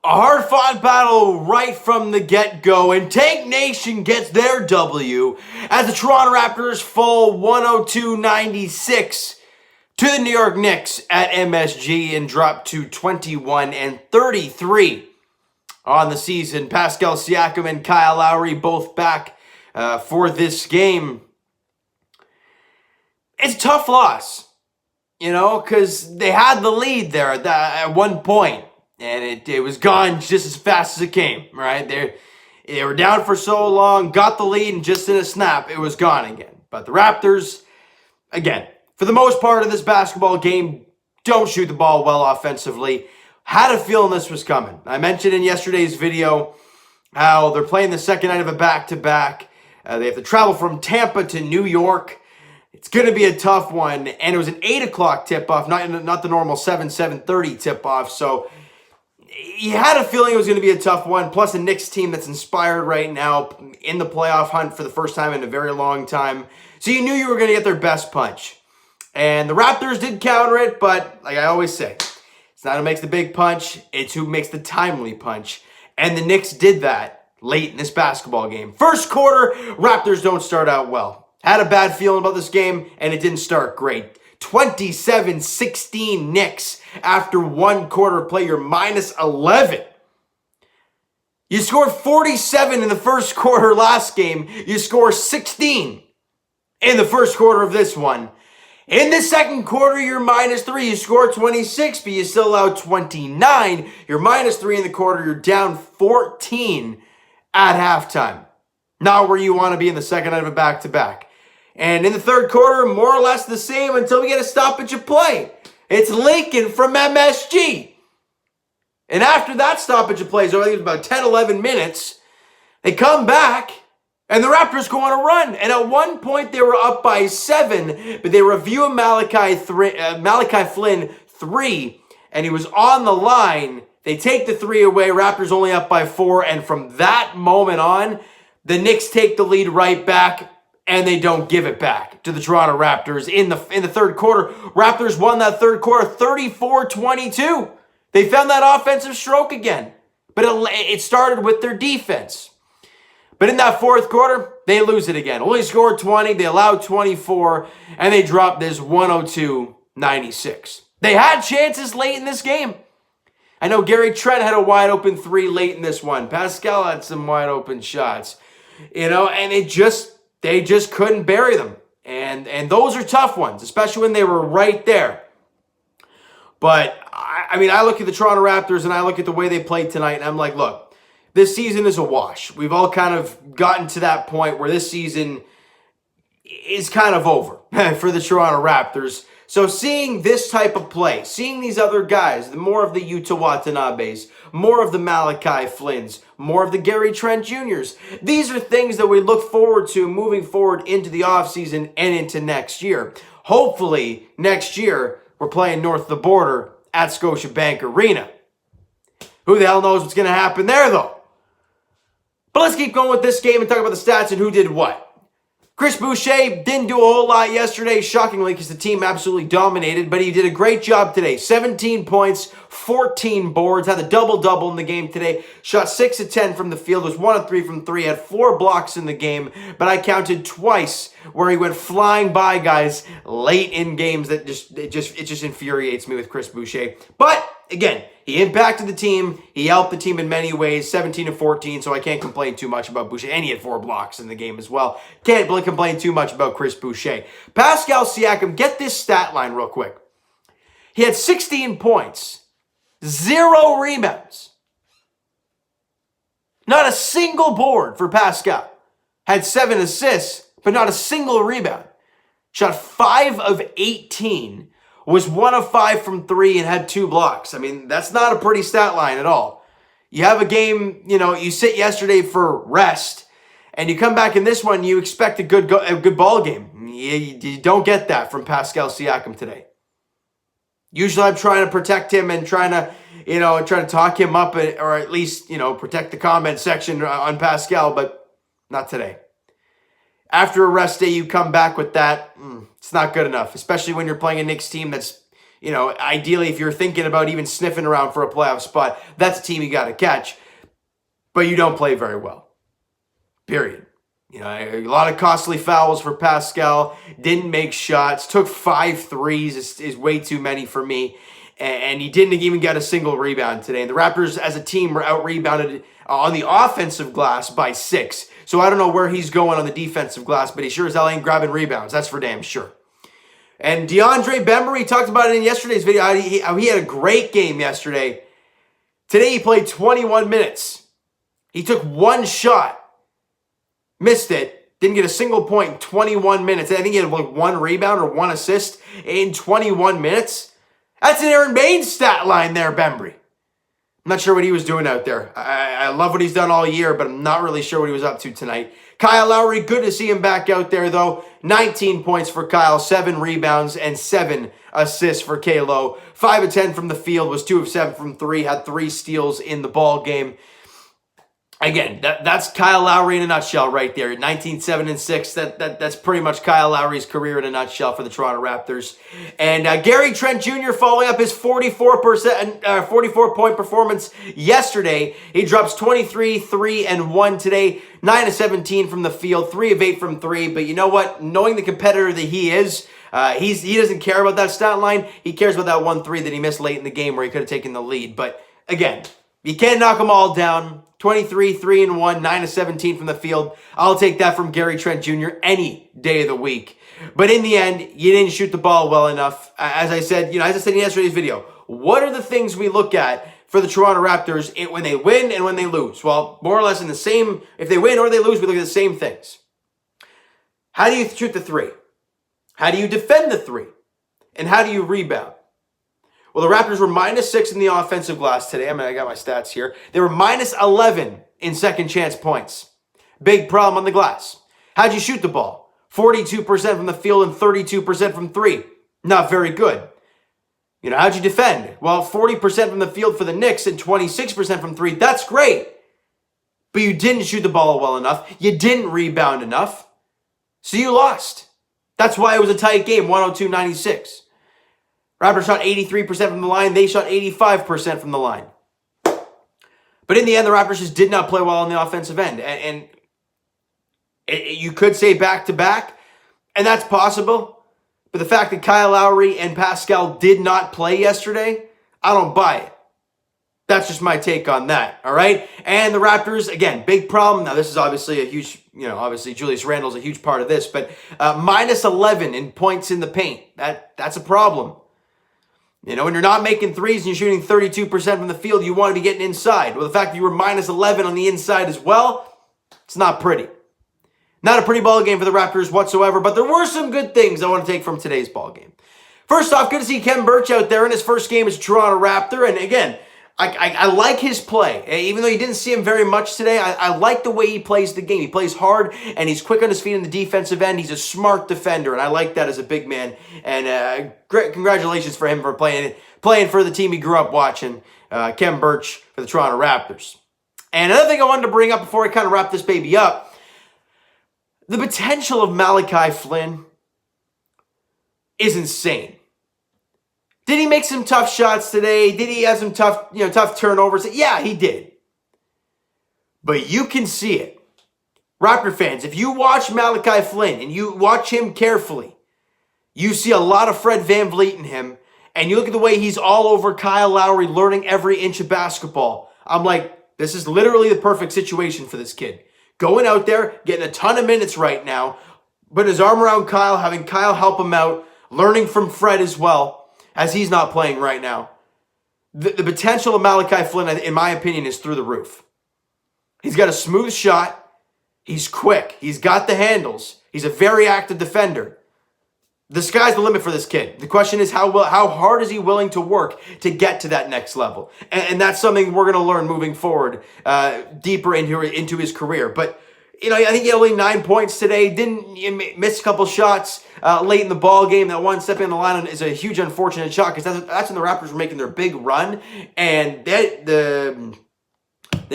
A hard-fought battle right from the get-go, and Tank Nation gets their W as the Toronto Raptors fall 102-96 to the New York Knicks at MSG and drop to 21-33 on the season. Pascal Siakam and Kyle Lowry both back for this game. It's a tough loss, because they had the lead there at one point. And it was gone just as fast as it came, right? They were down for so long, got the lead, and just in a snap, it was gone again. But the Raptors, again, for the most part of this basketball game, don't shoot the ball well offensively. Had a feeling this was coming. I mentioned in yesterday's video how they're playing the second night of a back-to-back. They have to travel from Tampa to New York. It's going to be a tough one. And it was an 8 o'clock tip-off, not the normal 7:30 tip-off. So you had a feeling it was going to be a tough one, plus a Knicks team that's inspired right now in the playoff hunt for the first time in a very long time. So you knew you were going to get their best punch. And the Raptors did counter it, but like I always say, it's not who makes the big punch, it's who makes the timely punch. And the Knicks did that late in this basketball game. First quarter, Raptors don't start out well. Had a bad feeling about this game, and it didn't start great. 27-16 Knicks after one quarter play. You're minus 11. You scored 47 in the first quarter last game. You score 16 in the first quarter of this one. In the second quarter, you're minus 3. You score 26, but you still allow 29. You're minus 3 in the quarter. You're down 14 at halftime. Not where you want to be in the second night of a back-to-back. And in the third quarter, more or less the same until we get a stoppage of play. It's Lincoln from MSG. And after that stoppage of play, so I think it was about 10, 11 minutes, they come back, and the Raptors go on a run. And at one point, they were up by 7, but they review a Malachi Flynn 3, and he was on the line. They take the 3 away. Raptors only up by 4, and from that moment on, the Knicks take the lead right back, and they don't give it back to the Toronto Raptors in the third quarter. Raptors won that third quarter 34-22. They found that offensive stroke again, but it started with their defense. But in that fourth quarter, they lose it again. Only scored 20, they allowed 24, and they dropped this 102-96. They had chances late in this game. I know Gary Trent had a wide open 3 late in this one. Pascal had some wide open shots, and they just couldn't bury them. And those are tough ones, especially when they were right there. But, I look at the Toronto Raptors and I look at the way they played tonight, and I'm like, look, this season is a wash. We've all kind of gotten to that point where this season is kind of over for the Toronto Raptors. So seeing this type of play, seeing these other guys, more of the Yuta Watanabes, more of the Malachi Flynns, more of the Gary Trent Jr.'s, these are things that we look forward to moving forward into the offseason and into next year. Hopefully, next year, we're playing north of the border at Scotiabank Arena. Who the hell knows what's going to happen there, though? But let's keep going with this game and talk about the stats and who did what. Chris Boucher didn't do a whole lot yesterday, shockingly, because the team absolutely dominated, but he did a great job today. 17 points, 14 boards, had a double-double in the game today, shot 6 of 10 from the field, was 1 of 3 from 3, had 4 blocks in the game, but I counted twice where he went flying by guys late in games. That it just infuriates me with Chris Boucher. But again, he impacted the team. He helped the team in many ways, 17 of 14, so I can't complain too much about Boucher. And he had 4 blocks in the game as well. Can't really complain too much about Chris Boucher. Pascal Siakam, get this stat line real quick. He had 16 points, 0 rebounds. Not a single board for Pascal. Had 7 assists, but not a single rebound. Shot 5 of 18. Was 1 of 5 from 3 and had 2 blocks. That's not a pretty stat line at all. You have a game, you sit yesterday for rest, and you come back in this one, you expect a good ball game. You don't get that from Pascal Siakam today. Usually I'm trying to protect him and trying to talk him up, or at least, protect the comment section on Pascal, but not today. After a rest day, you come back with that. It's not good enough, especially when you're playing a Knicks team that's ideally, if you're thinking about even sniffing around for a playoff spot, that's a team you got to catch. But you don't play very well. Period. A lot of costly fouls for Pascal. Didn't make shots. Took 5 threes. Is way too many for me. And he didn't even get a single rebound today. And the Raptors, as a team, were out-rebounded on the offensive glass by 6. So I don't know where he's going on the defensive glass, but he sure as hell ain't grabbing rebounds. That's for damn sure. And DeAndre Bembry, we talked about it in yesterday's video. How he had a great game yesterday. Today he played 21 minutes. He took 1 shot. Missed it. Didn't get a single point in 21 minutes. I think he had 1 rebound or 1 assist in 21 minutes. That's an Aaron Baines stat line there, Bembry. I'm not sure what he was doing out there. I love what he's done all year, but I'm not really sure what he was up to tonight. Kyle Lowry, good to see him back out there, though. 19 points for Kyle, 7 rebounds, and 7 assists for Kalo. 5 of 10 from the field, was 2 of 7 from 3, had 3 steals in the ball game. Again, that's Kyle Lowry in a nutshell right there. 19, 7, and 6. That's pretty much Kyle Lowry's career in a nutshell for the Toronto Raptors. And Gary Trent Jr. following up his 44-point performance yesterday. He drops 23, 3, and 1 today. 9 of 17 from the field, 3 of 8 from 3. But you know what? Knowing the competitor that he is, he doesn't care about that stat line. He cares about that 1 3 that he missed late in the game where he could have taken the lead. But again, you can't knock them all down. 23, 3, and 1, 9 of 17 from the field. I'll take that from Gary Trent Jr. any day of the week. But in the end, you didn't shoot the ball well enough. As I said in yesterday's video, what are the things we look at for the Toronto Raptors when they win and when they lose? Well, more or less in the same, if they win or they lose, we look at the same things. How do you shoot the 3? How do you defend the 3? And how do you rebound? Well, the Raptors were -6 in the offensive glass today. I got my stats here. They were -11 in second chance points. Big problem on the glass. How'd you shoot the ball? 42% from the field and 32% from 3. Not very good. How'd you defend? Well, 40% from the field for the Knicks and 26% from 3. That's great. But you didn't shoot the ball well enough. You didn't rebound enough. So you lost. That's why it was a tight game, 102-96. Raptors shot 83% from the line. They shot 85% from the line. But in the end, the Raptors just did not play well on the offensive end. And you could say back-to-back, and that's possible. But the fact that Kyle Lowry and Pascal did not play yesterday, I don't buy it. That's just my take on that, all right? And the Raptors, again, big problem. Now, this is obviously a huge, obviously Julius Randle's a huge part of this, but -11 in points in the paint. That's a problem. When you're not making threes and you're shooting 32% from the field, you want to be getting inside. Well, the fact that you were -11 on the inside as well, it's not pretty. Not a pretty ball game for the Raptors whatsoever, but there were some good things I want to take from today's ball game. First off, good to see Khem Birch out there in his first game as a Toronto Raptor. And again, I like his play. Even though you didn't see him very much today, I like the way he plays the game. He plays hard, and he's quick on his feet in the defensive end. He's a smart defender, and I like that as a big man. And great congratulations for him for playing for the team he grew up watching, Khem Birch for the Toronto Raptors. And another thing I wanted to bring up before I kind of wrap this baby up, the potential of Malachi Flynn is insane. Did he make some tough shots today? Did he have some tough turnovers? Yeah, he did. But you can see it. Raptor fans, if you watch Malachi Flynn and you watch him carefully, you see a lot of Fred VanVleet in him, and you look at the way he's all over Kyle Lowry, learning every inch of basketball. I'm like, this is literally the perfect situation for this kid. Going out there, getting a ton of minutes right now, putting his arm around Kyle, having Kyle help him out, learning from Fred as well, as he's not playing right now. The potential of Malachi Flynn, in my opinion, is through the roof. He's got a smooth shot. He's quick. He's got the handles. He's a very active defender. The sky's the limit for this kid. The question is how hard is he willing to work to get to that next level? And that's something we're going to learn moving forward, deeper into his career. But I think he had only 9 points today. Missed a couple shots late in the ball game. That one stepping on the line is a huge unfortunate shot because that's when the Raptors were making their big run, and the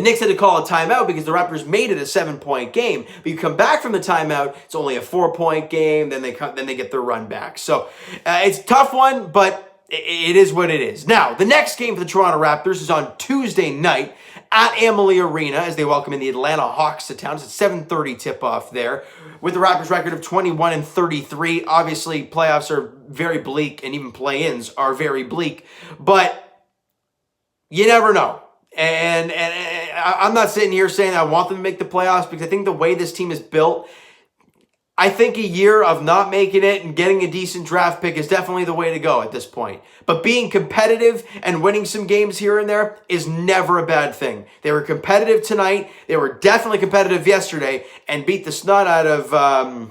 Knicks had to call a timeout because the Raptors made it a 7-point game. But you come back from the timeout, it's only a 4-point game. Then they get their run back. So it's a tough one, but it is what it is. Now, the next game for the Toronto Raptors is on Tuesday night at Amalie Arena as they welcome in the Atlanta Hawks to town. It's a 7:30 tip-off there. With the Raptors record of 21-33, obviously playoffs are very bleak, and even play-ins are very bleak, but you never know. And I'm not sitting here saying I want them to make the playoffs because I think the way this team is built, I think a year of not making it and getting a decent draft pick is definitely the way to go at this point. But being competitive and winning some games here and there is never a bad thing. They were competitive tonight. They were definitely competitive yesterday and beat the snot out of,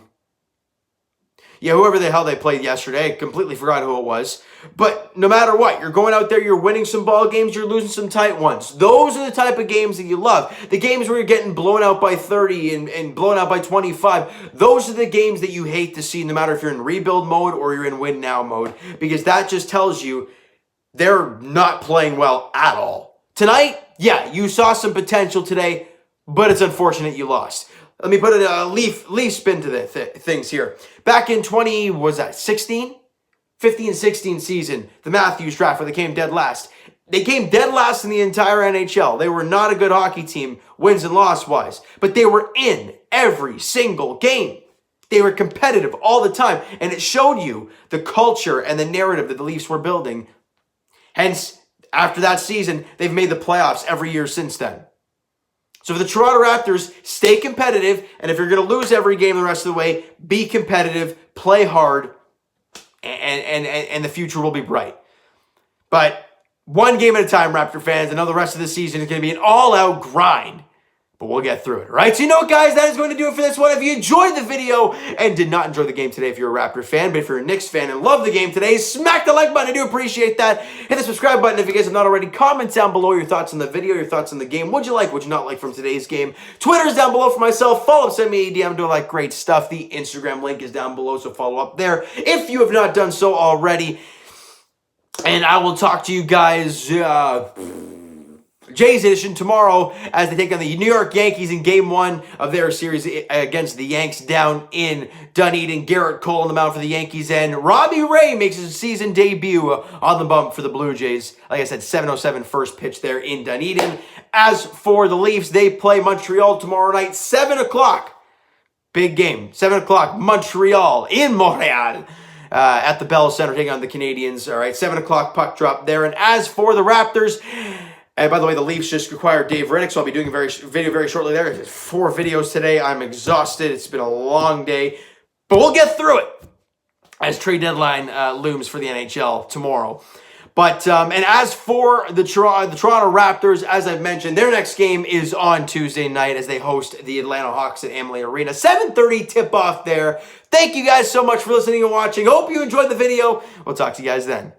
whoever the hell they played yesterday. I completely forgot who it was. But no matter what, you're going out there, you're winning some ball games, you're losing some tight ones. Those are the type of games that you love. The games where you're getting blown out by 30 and blown out by 25, those are the games that you hate to see, no matter if you're in rebuild mode or you're in win now mode, because that just tells you they're not playing well at all. Tonight, yeah, you saw some potential today, but it's unfortunate you lost. Let me put a leaf spin to the things here. Back in 16? 15-16 season, the Matthews draft where they came dead last. They came dead last in the entire NHL. They were not a good hockey team, wins and loss-wise, but they were in every single game. They were competitive all the time, and it showed you the culture and the narrative that the Leafs were building. Hence, after that season, they've made the playoffs every year since then. So for the Toronto Raptors, stay competitive, and if you're going to lose every game the rest of the way, be competitive, play hard, and the future will be bright. But one game at a time, Raptor fans. I know the rest of the season is going to be an all-out grind, but we'll get through it, all right? So you know what, guys? That is going to do it for this one. If you enjoyed the video and did not enjoy the game today, if you're a Raptor fan, but if you're a Knicks fan and love the game today, smack the like button. I do appreciate that. Hit the subscribe button if you guys have not already. Comment down below your thoughts on the video, your thoughts on the game. What'd you like, what'd you not like from today's game? Twitter's down below for myself. Follow up, send me a DM, doing like great stuff. The Instagram link is down below, so follow up there if you have not done so already. And I will talk to you guys Jays edition tomorrow as they take on the New York Yankees in Game 1 of their series against the Yanks down in Dunedin. Garrett Cole on the mound for the Yankees, and Robbie Ray makes his season debut on the bump for the Blue Jays. Like I said, 7:07 first pitch there in Dunedin. As for the Leafs, they play Montreal tomorrow night, 7 o'clock. Big game, 7 o'clock, Montreal in Montreal. At the Bell Center, taking on the Canadiens. All right, 7 o'clock puck drop there. And as for the Raptors, and by the way, the Leafs just acquired Dave Riddick, so I'll be doing a video very shortly there. There's 4 videos today. I'm exhausted. It's been a long day, but we'll get through it as trade deadline looms for the NHL tomorrow. But and as for the Toronto Raptors, as I've mentioned, their next game is on Tuesday night as they host the Atlanta Hawks at Amalie Arena. 7:30 tip-off there. Thank you guys so much for listening and watching. Hope you enjoyed the video. We'll talk to you guys then.